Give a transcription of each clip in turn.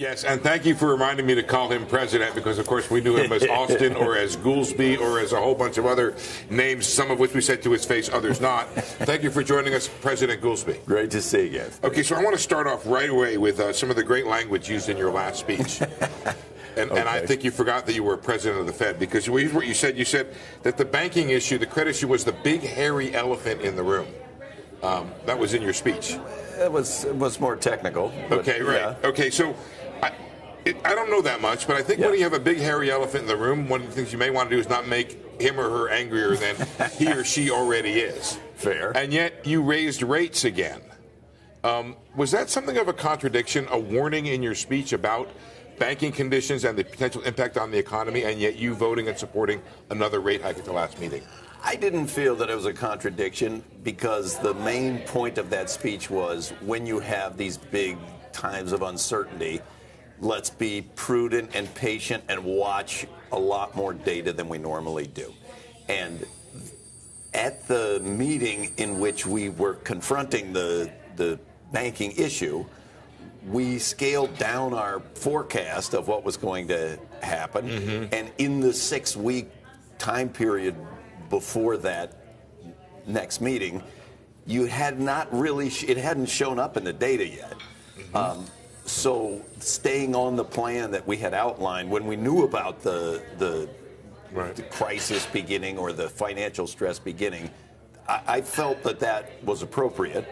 Yes, and thank you for reminding me to call him president because, of course, we knew him as Austan or as Goolsbee or as a whole bunch of other names, some of which we said to his face, others not. Thank you for joining us, President Goolsbee. Great to see you guys. Okay, so I want to start off right away with some of the great language used in your last speech. And I think you forgot that you were president of the Fed because here's what you said. You said that the banking issue, the credit issue, was the big hairy elephant in the room. That was in your speech. It was more technical. Okay, right. Yeah. Okay, so I don't know that much, but I think when you have a big hairy elephant in the room, one of the things you may want to do is not make him or her angrier than he or she already is. Fair. And yet you raised rates again. Was that something of a contradiction, a warning in your speech about banking conditions and the potential impact on the economy, and yet you voting and supporting another rate hike at the last meeting? I didn't feel that it was a contradiction because the main point of that speech was when you have these big times of uncertainty, let's be prudent and patient and watch a lot more data than we normally do. And at the meeting in which we were confronting the banking issue, we scaled down our forecast of what was going to happen. Mm-hmm. And in the 6-week time period before that next meeting, you had not really, it hadn't shown up in the data yet. Mm-hmm. So staying on the plan that we had outlined when we knew about the crisis beginning or the financial stress beginning, I felt that was appropriate.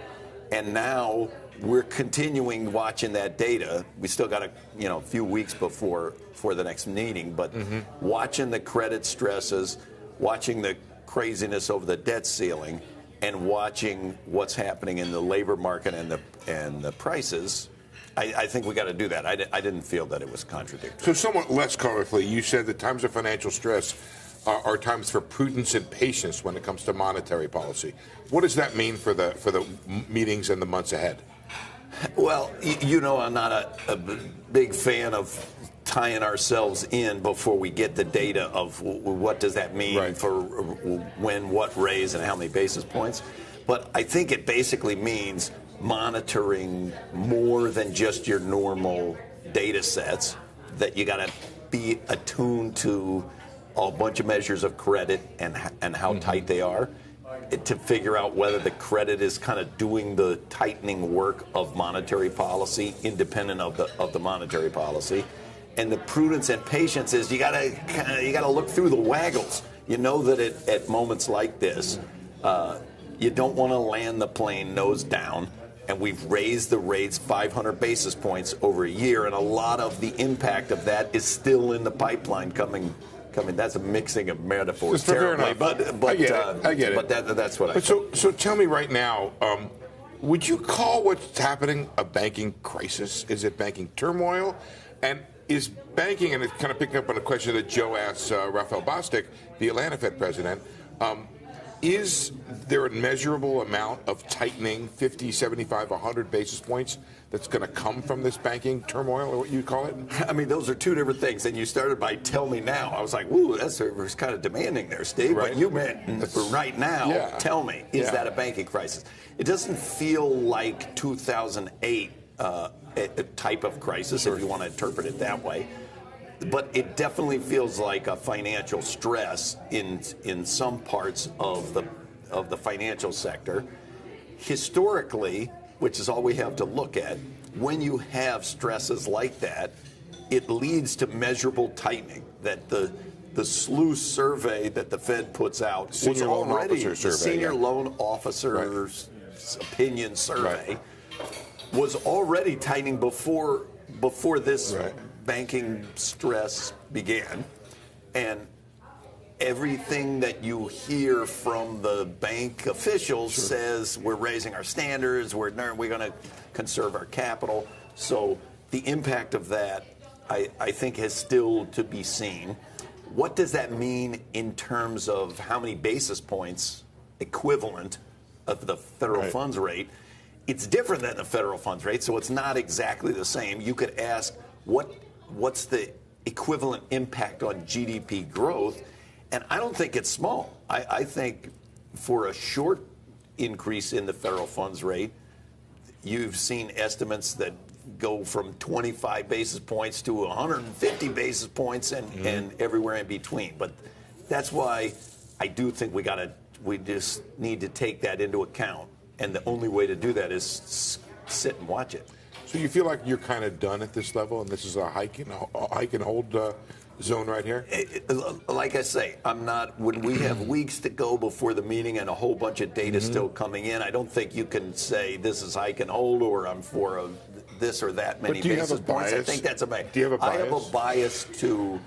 And now we're continuing watching that data. We still got a few weeks before the next meeting, but watching the credit stresses, watching the craziness over the debt ceiling, and watching what's happening in the labor market and the prices. I think we got to do that. I didn't feel that it was contradictory. So somewhat less colorfully, you said that times of financial stress are times for prudence and patience when it comes to monetary policy. What does that mean for the meetings and the months ahead? Well, I'm not a big fan of tying ourselves in before we get the data of what does that mean for when, what raise, and how many basis points. But I think it basically means monitoring more than just your normal data sets, that you got to be attuned to a bunch of measures of credit and how tight they are to figure out whether the credit is kind of doing the tightening work of monetary policy independent of the monetary policy. And the prudence and patience is you got to look through the waggles. You know that at moments like this, you don't want to land the plane nose down. And we've raised the rates 500 basis points over a year, and a lot of the impact of that is still in the pipeline coming. That's a mixing of metaphors terribly, but I get it. But that's what I think. So tell me right now, would you call what's happening a banking crisis? Is it banking turmoil? And is banking, and it's kind of picking up on a question that Joe asked Raphael Bostic, the Atlanta Fed president, is there a measurable amount of tightening, 50, 75, 100 basis points, that's going to come from this banking turmoil, or what you call it? I mean, those are two different things. And you started by tell me now. I was like, ooh, that's kind of demanding there, Steve. Right. But you meant for right now, tell me, is that a banking crisis? It doesn't feel like 2008 a type of crisis, if you want to interpret it that way. But it definitely feels like a financial stress in some parts of the financial sector. Historically, which is all we have to look at, when you have stresses like that, it leads to measurable tightening. That the SLOOS survey that the Fed puts out senior loan officer survey, senior loan officer's opinion survey was already tightening before this banking stress began, and everything that you hear from the bank officials says we're raising our standards, we're going to conserve our capital. So the impact of that, I think, has still to be seen. What does that mean in terms of how many basis points equivalent of the federal funds rate? It's different than the federal funds rate, so it's not exactly the same. You could ask what's the equivalent impact on GDP growth? And I don't think it's small. I think for a short increase in the federal funds rate, you've seen estimates that go from 25 basis points to 150 basis points and everywhere in between. But that's why I do think we just need to take that into account. And the only way to do that is sit and watch it. So you feel like you're kind of done at this level, and this is a hike and hold zone right here? Like I say, I'm not. When we have weeks to go before the meeting and a whole bunch of data still coming in, I don't think you can say this is hike and hold or I'm for this or that many basis points. I think that's a bias. Do you have a bias? I have a bias to.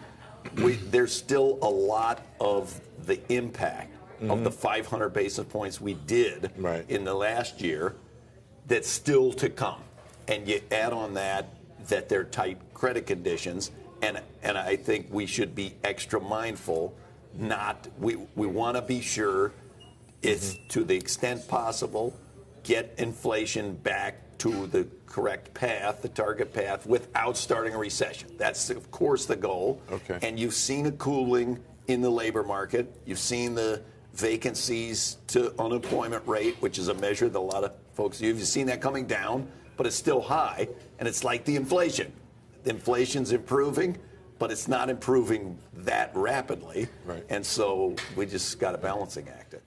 There's still a lot of the impact of the 500 basis points we did in the last year that's still to come. And you add on that they're tight credit conditions, and I think we should be extra mindful. We want to be sure it's to the extent possible, get inflation back to the correct path, the target path, without starting a recession. That's, of course, the goal. Okay. And you've seen a cooling in the labor market. You've seen the vacancies to unemployment rate, which is a measure that a lot of folks use. You've seen that coming down, but it's still high. And it's like the inflation. The inflation's improving, but it's not improving that rapidly. Right. And so we just got a balancing act, I think.